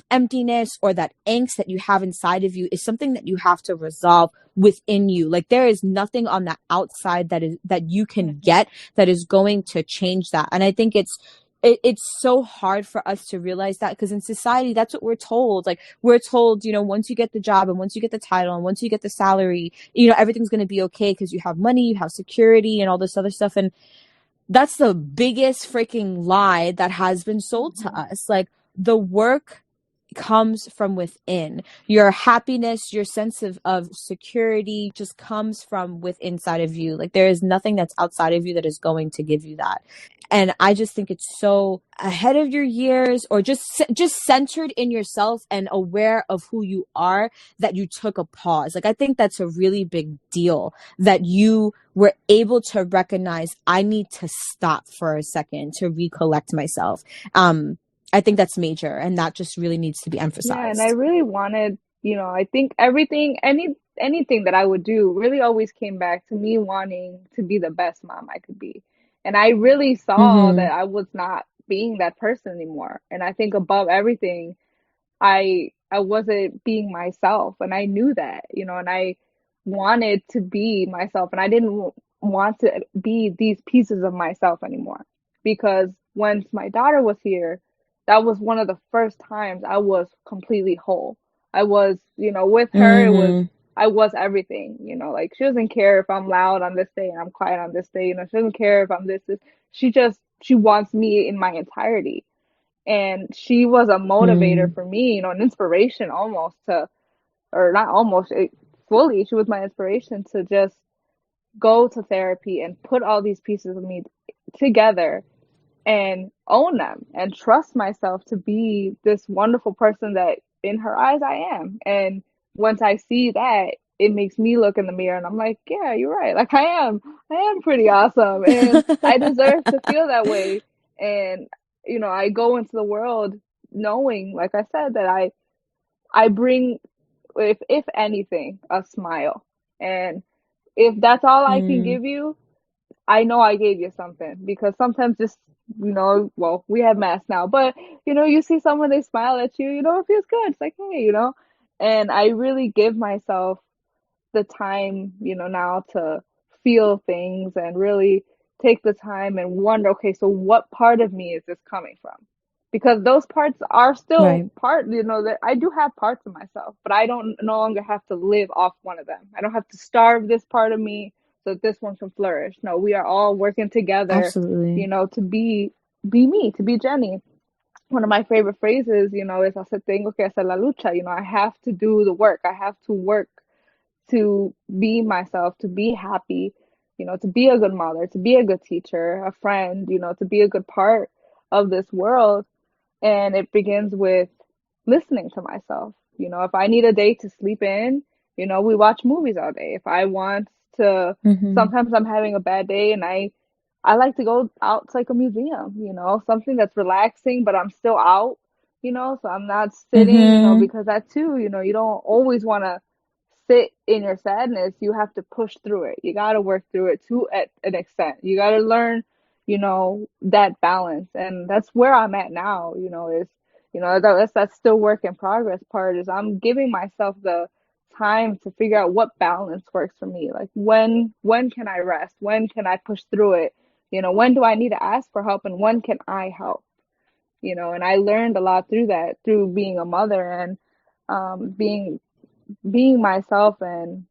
emptiness or that angst that you have inside of you is something that you have to resolve within you. Like there is nothing on the outside that you can Hmm. get that is going to change that. And I think it's so hard for us to realize that because in society, that's what we're told. Like we're told, once you get the job and once you get the title and once you get the salary, everything's going to be okay because you have money, you have security and all this other stuff. And that's the biggest freaking lie that has been sold to Hmm. us. Like the work comes from within. Your happiness, your sense of security just comes from within inside of you. Like there is nothing that's outside of you that is going to give you that. And I just think it's so ahead of your years or just centered in yourself and aware of who you are that you took a pause. Like I think that's a really big deal that you were able to recognize I need to stop for a second to recollect myself. I think that's major and that just really needs to be Yeah, and I emphasized. really wanted, I think anything that I would do really always came back to me wanting to be the best mom I could be. And I really saw Mm-hmm. that I was not being that person anymore. And I think above everything, I wasn't being myself, and I knew that, and I wanted to be myself, and I didn't want to be these pieces of myself anymore. Because once my daughter was here, that was one of the first times I was completely whole. I was, with her, Mm-hmm. I was everything, like she doesn't care if I'm loud on this day and I'm quiet on this day, she doesn't care if I'm this. She wants me in my entirety. And she was a motivator Mm-hmm. for me, an inspiration almost to, or not almost, fully, she was my inspiration to just go to therapy and put all these pieces of me together and own them and trust myself to be this wonderful person that in her eyes I am. And once I see that, it makes me look in the mirror and I'm like, yeah, you're right. Like I am pretty awesome and I deserve to feel that way. And I go into the world knowing, like I said, that I bring, if anything, a smile. And if that's all I can Mm-hmm. give you, I know I gave you something, because sometimes just, well, we have masks now, but you see someone, they smile at you, it feels good. It's like, hey, and I really give myself the time, now to feel things and really take the time and wonder, okay, so what part of me is this coming from? Because those parts are still Right. part, that I do have parts of myself, but I don't no longer have to live off one of them. I don't have to starve this part of me so that this one can flourish. No, we are all working together, Absolutely. to be me, to be Jenny. One of my favorite phrases, is hacer tengo que hacer la lucha. I have to do the work. I have to work to be myself, to be happy, to be a good mother, to be a good teacher, a friend, to be a good part of this world. And it begins with listening to myself. If I need a day to sleep in, we watch movies all day. If I want to, Mm-hmm. sometimes I'm having a bad day and I like to go out to like a museum, something that's relaxing, but I'm still out, so I'm not sitting, Mm-hmm. because that too, you don't always want to sit in your sadness. You have to push through it. You got to work through it to at an extent. You got to learn, that balance. And that's where I'm at now, is, that's still work in progress part, is I'm giving myself the time to figure out what balance works for me. Like when can I rest? When can I push through it? When do I need to ask for help and when can I help? And I learned a lot through that, through being a mother and being myself and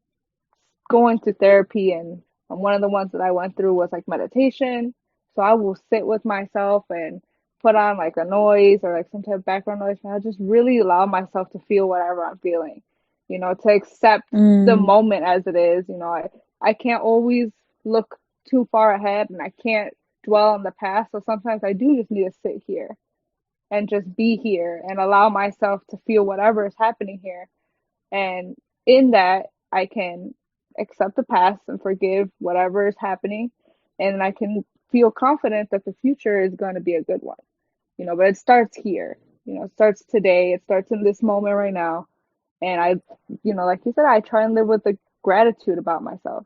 going to therapy. And one of the ones that I went through was like meditation. So I will sit with myself and put on like a noise or like some type of background noise, and I just really allow myself to feel whatever I'm feeling, to accept the Mm. moment as it is. I can't always look too far ahead and I can't dwell on the past. So sometimes I do just need to sit here and just be here and allow myself to feel whatever is happening here. And in that, I can accept the past and forgive whatever is happening. And I can feel confident that the future is going to be a good one. But it starts here. It starts today. It starts in this moment right now. And like you said, I try and live with the gratitude about myself.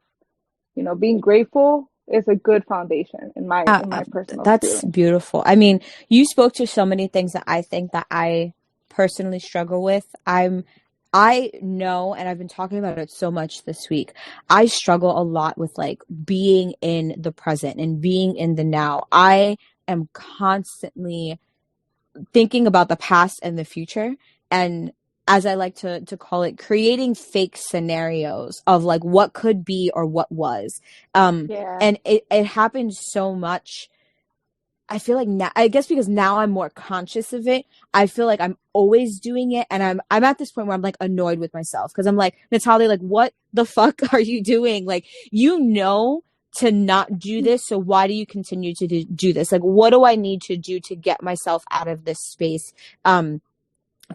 Being grateful is a good foundation in my Yeah, in my personal that's experience. beautiful. I mean, you spoke to so many things that I think that I personally struggle with. I know, and I've been talking about it so much this week. I struggle a lot with like being in the present and being in the now. I am constantly thinking about the past and the future, and as I like to call it, creating fake scenarios of like what could be or what was. Um, Yeah. and it happens so much. I feel like now, I guess because now I'm more conscious of it, I feel like I'm always doing it. And I'm at this point where I'm like annoyed with myself because I'm like, Natalia, like, what the fuck are you doing? Like, to not do this. So why do you continue to do this? Like, what do I need to do to get myself out of this space?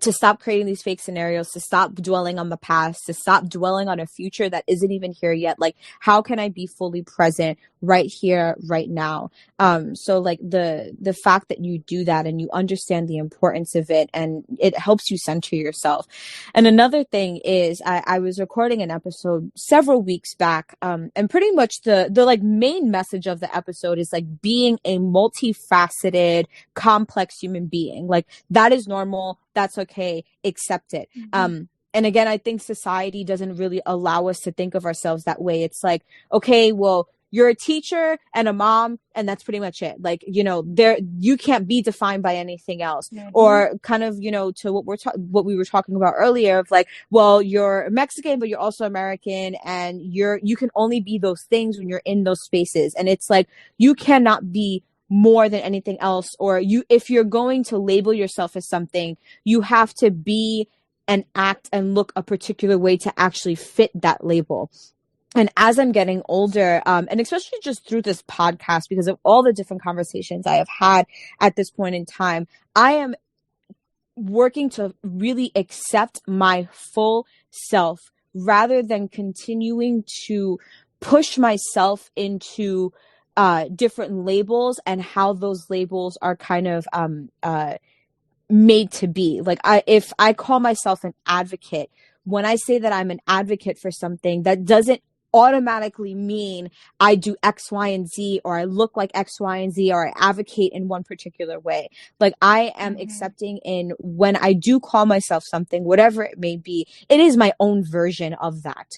To stop creating these fake scenarios, to stop dwelling on the past, to stop dwelling on a future that isn't even here yet. Like, how can I be fully present right here, right now? So like the fact that you do that and you understand the importance of it, and it helps you center yourself. And another thing is I was recording an episode several weeks back, and pretty much the like main message of the episode is like being a multifaceted, complex human being. Like, that is normal. That's okay. Accept it. Mm-hmm. And again, I think society doesn't really allow us to think of ourselves that way. It's like, okay, well, you're a teacher and a mom, and that's pretty much it. Like, you can't be defined by anything else. Mm-hmm. Or kind of, to what we were talking about earlier of like, well, you're Mexican, but you're also American, and you can only be those things when you're in those spaces. And it's like, you cannot be more than anything else. Or if you're going to label yourself as something, you have to be and act and look a particular way to actually fit that label. And as I'm getting older, and especially just through this podcast, because of all the different conversations I have had at this point in time, I am working to really accept my full self rather than continuing to push myself into different labels and how those labels are kind of made to be. Like, if I call myself an advocate, when I say that I'm an advocate for something, that doesn't automatically mean I do X, Y, and Z, or I look like X, Y, and Z, or I advocate in one particular way. Like, I am Mm-hmm. accepting in when I do call myself something, whatever it may be, it is my own version of that.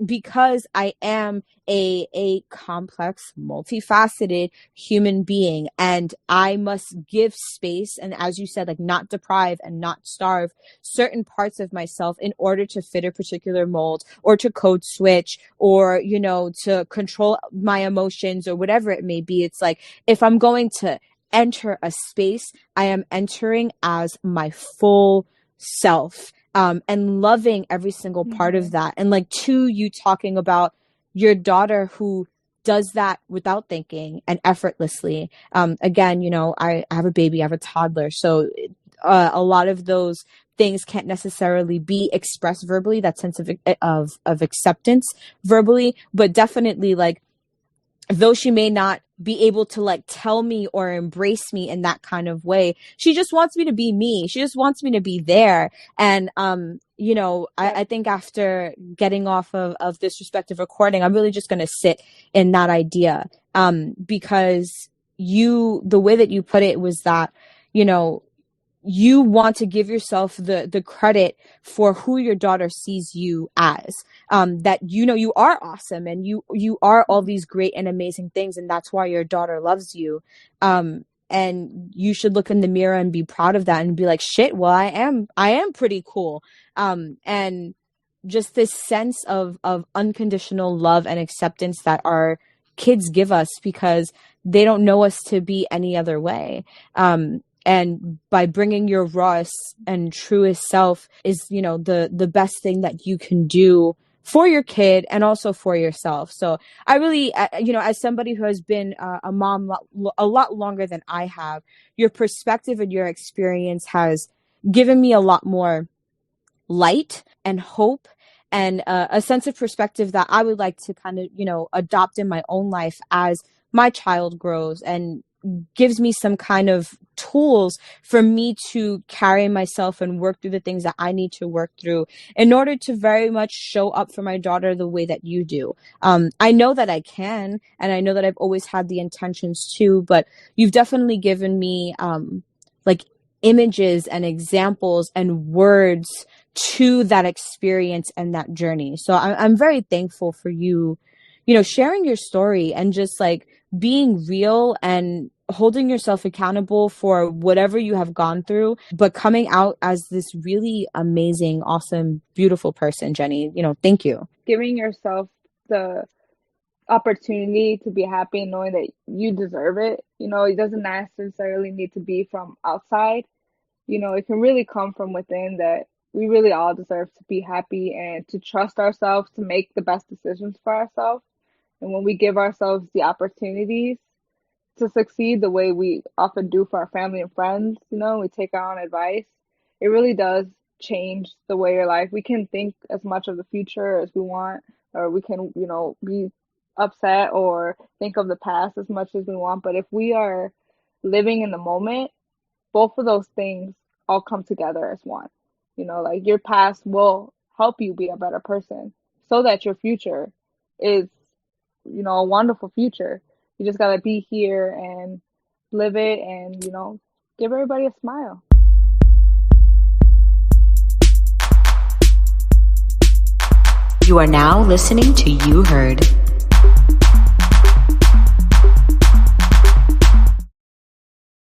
Because I am a complex, multifaceted human being, and I must give space, and as you said, like, not deprive and not starve certain parts of myself in order to fit a particular mold, or to code switch, or to control my emotions, or whatever it may be. It's like, if I'm going to enter a space, I am entering as my full self, and loving every single part Mm-hmm. of that. And like, you talking about your daughter who does that without thinking and effortlessly. Again, I have a baby, I have a toddler. So a lot of those things can't necessarily be expressed verbally, that sense of acceptance verbally, but definitely, like, though she may not be able to like tell me or embrace me in that kind of way, she just wants me to be me. She just wants me to be there. And Yep. I think after getting off of this respective recording, I'm really just going to sit in that idea, because the way that you put it was that, you know you want to give yourself the credit for who your daughter sees you as, that you are awesome, and you are all these great and amazing things, and that's why your daughter loves you. And you should look in the mirror and be proud of that and be like, shit, well, I am pretty cool. And just this sense of unconditional love and acceptance that our kids give us, because they don't know us to be any other way. And by bringing your rawest and truest self is, the best thing that you can do for your kid and also for yourself. So I really, as somebody who has been a mom a lot longer than I have, your perspective and your experience has given me a lot more light and hope and a sense of perspective that I would like to kind of, adopt in my own life as my child grows, and gives me some kind of tools for me to carry myself and work through the things that I need to work through in order to very much show up for my daughter the way that you do. I know that I can, and I know that I've always had the intentions to, but you've definitely given me like images and examples and words to that experience and that journey. So I'm very thankful for you, sharing your story and just like being real and holding yourself accountable for whatever you have gone through, but coming out as this really amazing, awesome, beautiful person, Jenny. Thank you. Giving yourself the opportunity to be happy and knowing that you deserve it. It doesn't necessarily need to be from outside. It can really come from within, that we really all deserve to be happy and to trust ourselves to make the best decisions for ourselves. And when we give ourselves the opportunities to succeed the way we often do for our family and friends, we take our own advice, it really does change the way your life. We can think as much of the future as we want, or we can, be upset or think of the past as much as we want. But if we are living in the moment, both of those things all come together as one. Like your past will help you be a better person so that your future is, a wonderful future. You just got to be here and live it and, give everybody a smile. You are now listening to You Heard.